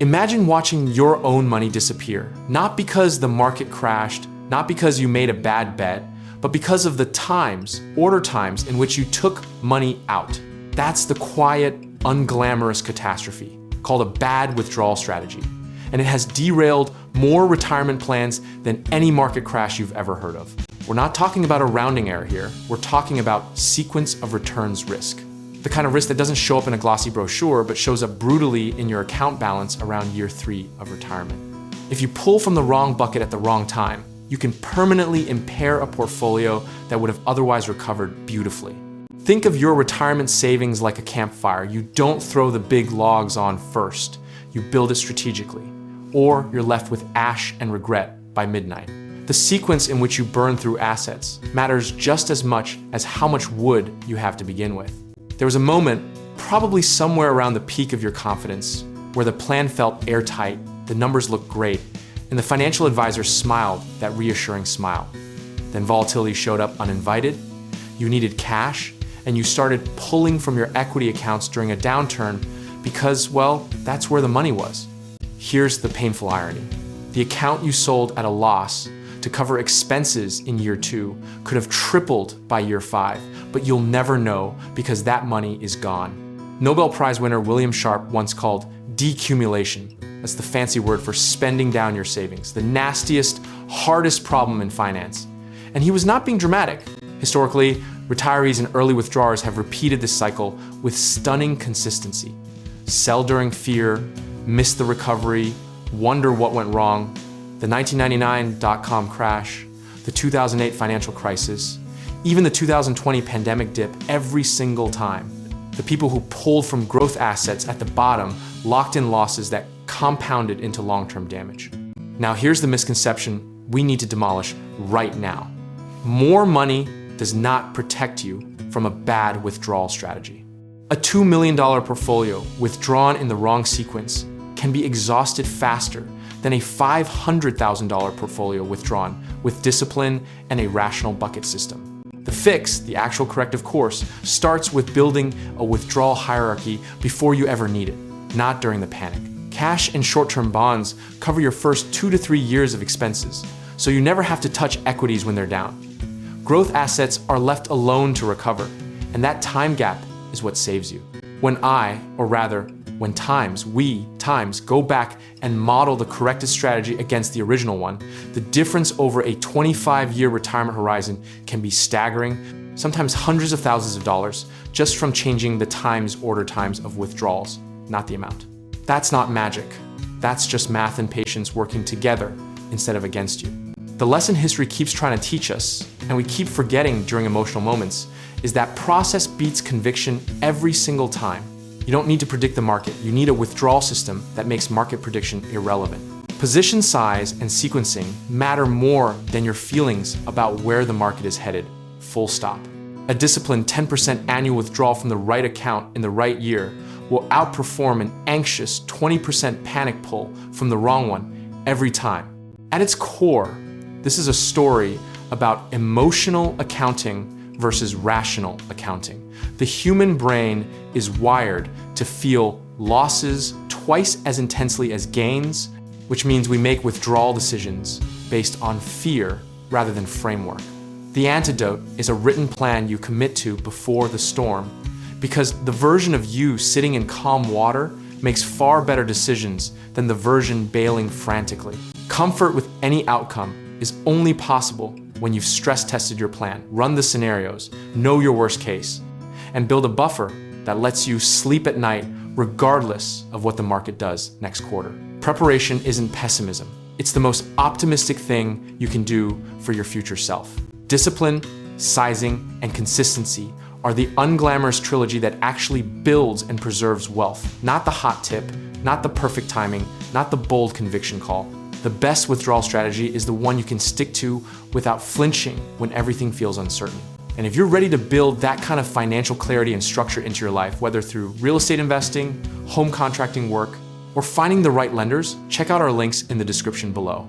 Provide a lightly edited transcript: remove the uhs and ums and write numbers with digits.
Imagine watching your own money disappear, not because the market crashed, not because you made a bad bet, but because of the order times in which you took money out. That's the quiet, unglamorous catastrophe called a bad withdrawal strategy. And it has derailed more retirement plans than any market crash you've ever heard of. We're not talking about a rounding error here. We're talking about sequence of returns risk. The kind of risk that doesn't show up in a glossy brochure, but shows up brutally in your account balance around year 3 of retirement. If you pull from the wrong bucket at the wrong time, you can permanently impair a portfolio that would have otherwise recovered beautifully. Think of your retirement savings like a campfire. You don't throw the big logs on first. You build it strategically, or you're left with ash and regret by midnight. The sequence in which you burn through assets matters just as much as how much wood you have to begin with. There was a moment, probably somewhere around the peak of your confidence, where the plan felt airtight, the numbers looked great, and the financial advisor smiled that reassuring smile. Then volatility showed up uninvited, you needed cash, and you started pulling from your equity accounts during a downturn because, well, that's where the money was. Here's the painful irony. The account you sold at a loss to cover expenses in year 2 could have tripled by year 5, but you'll never know because that money is gone. Nobel Prize winner William Sharpe once called decumulation, that's the fancy word for spending down your savings, the nastiest, hardest problem in finance. And he was not being dramatic. Historically, retirees and early withdrawers have repeated this cycle with stunning consistency. Sell during fear, miss the recovery, wonder what went wrong, the 1999 dot-com crash, the 2008 financial crisis, even the 2020 pandemic dip every single time. The people who pulled from growth assets at the bottom locked in losses that compounded into long-term damage. Now here's the misconception we need to demolish right now. More money does not protect you from a bad withdrawal strategy. A $2 million portfolio withdrawn in the wrong sequence can be exhausted faster than a $500,000 portfolio withdrawn with discipline and a rational bucket system. The fix, the actual corrective course, starts with building a withdrawal hierarchy before you ever need it, not during the panic. Cash and short-term bonds cover your first 2 to 3 years of expenses, so you never have to touch equities when they're down. Growth assets are left alone to recover, and that time gap is what saves you. When we go back and model the corrected strategy against the original one, the difference over a 25-year retirement horizon can be staggering, sometimes hundreds of thousands of dollars, just from changing the order times of withdrawals, not the amount. That's not magic. That's just math and patience working together instead of against you. The lesson history keeps trying to teach us, and we keep forgetting during emotional moments, is that process beats conviction every single time. You don't need to predict the market. You need a withdrawal system that makes market prediction irrelevant. Position size and sequencing matter more than your feelings about where the market is headed, full stop. A disciplined 10% annual withdrawal from the right account in the right year will outperform an anxious 20% panic pull from the wrong one every time. At its core, this is a story about emotional accounting versus rational accounting. The human brain is wired to feel losses twice as intensely as gains, which means we make withdrawal decisions based on fear rather than framework. The antidote is a written plan you commit to before the storm, because the version of you sitting in calm water makes far better decisions than the version bailing frantically. Comfort with any outcome is only possible when you've stress tested your plan, run the scenarios, know your worst case, and build a buffer that lets you sleep at night regardless of what the market does next quarter. Preparation isn't pessimism. It's the most optimistic thing you can do for your future self. Discipline, sizing, and consistency are the unglamorous trilogy that actually builds and preserves wealth. Not the hot tip, not the perfect timing, not the bold conviction call. The best withdrawal strategy is the one you can stick to without flinching when everything feels uncertain. And if you're ready to build that kind of financial clarity and structure into your life, whether through real estate investing, home contracting work, or finding the right lenders, check out our links in the description below.